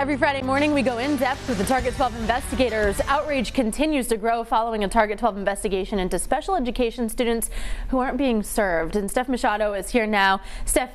Every Friday morning, we go in depth with the Target 12 investigators. Outrage continues to grow following a Target 12 investigation into special education students who aren't being served. And Steph Machado is here now. Steph,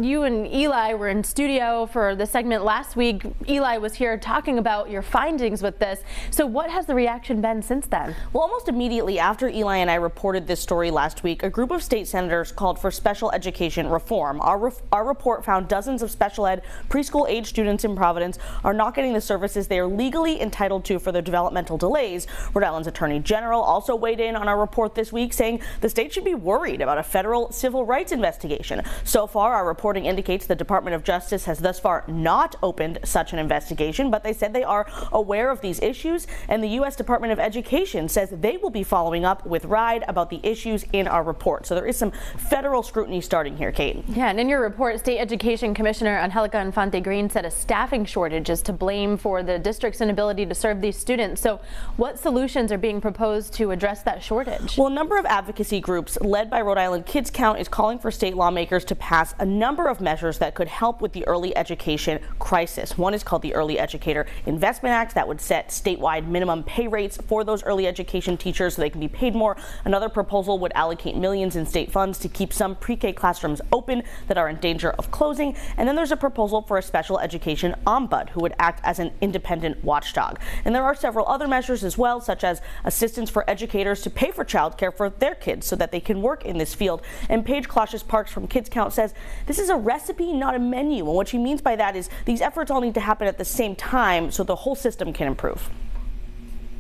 you and Eli were in studio for the segment last week. Eli was here talking about your findings with this. So what has the reaction been since then? Well, almost immediately after Eli and I reported this story last week, a group of state senators called for special education reform. Our report found dozens of special ed preschool age students in Providence are not getting the services they are legally entitled to for their developmental delays. Rhode Island's Attorney General also weighed in on our report this week, saying the state should be worried about a federal civil rights investigation. So far, our reporting indicates the Department of Justice has thus far not opened such an investigation, but they said they are aware of these issues, and the U.S. Department of Education says they will be following up with RIDE about the issues in our report. So there is some federal scrutiny starting here, Kate. Yeah, and in your report, State Education Commissioner Angelica Infante-Green said a staffing shortage is to blame for the district's inability to serve these students. So what solutions are being proposed to address that shortage? Well, a number of advocacy groups led by Rhode Island Kids Count is calling for state lawmakers to pass a number of measures that could help with the early education crisis. One is called the Early Educator Investment Act that would set statewide minimum pay rates for those early education teachers so they can be paid more. Another proposal would allocate millions in state funds to keep some pre-K classrooms open that are in danger of closing. And then there's a proposal for a special education ombudsman who would act as an independent watchdog. And there are several other measures as well, such as assistance for educators to pay for childcare for their kids so that they can work in this field. And Paige Closhis-Parks from Kids Count says this is a recipe, not a menu. And what she means by that is these efforts all need to happen at the same time so the whole system can improve.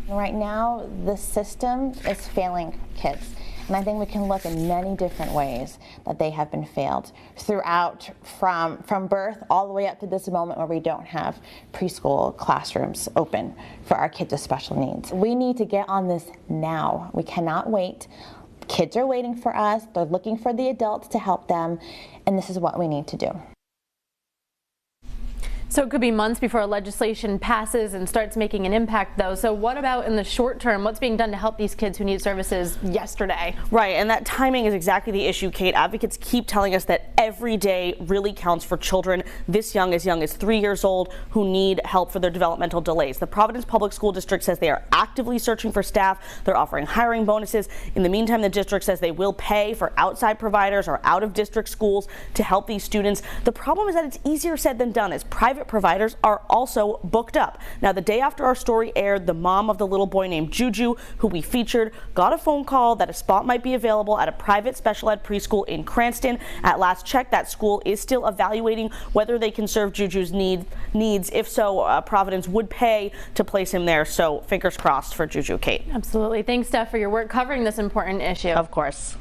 Right now, the system is failing kids. And I think we can look in many different ways that they have been failed throughout from birth all the way up to this moment where we don't have preschool classrooms open for our kids with special needs. We need to get on this now. We cannot wait. Kids are waiting for us. They're looking for the adults to help them. And this is what we need to do. So it could be months before legislation passes and starts making an impact, though. So what about in the short term? What's being done to help these kids who need services yesterday? Right, and that timing is exactly the issue, Kate. Advocates keep telling us that every day really counts for children this young as 3 years old who need help for their developmental delays. The Providence Public School District says they are actively searching for staff. They're offering hiring bonuses. In the meantime, the district says they will pay for outside providers or out-of-district schools to help these students. The problem is that it's easier said than done, as private providers are also booked up. Now, the day after our story aired, the mom of the little boy named Juju, who we featured, got a phone call that a spot might be available at a private special ed preschool in Cranston. At last check, that school is still evaluating whether they can serve Juju's needs. If so, Providence would pay to place him there. So fingers crossed for Juju, Kate. Absolutely. Thanks, Steph, for your work covering this important issue. Of course.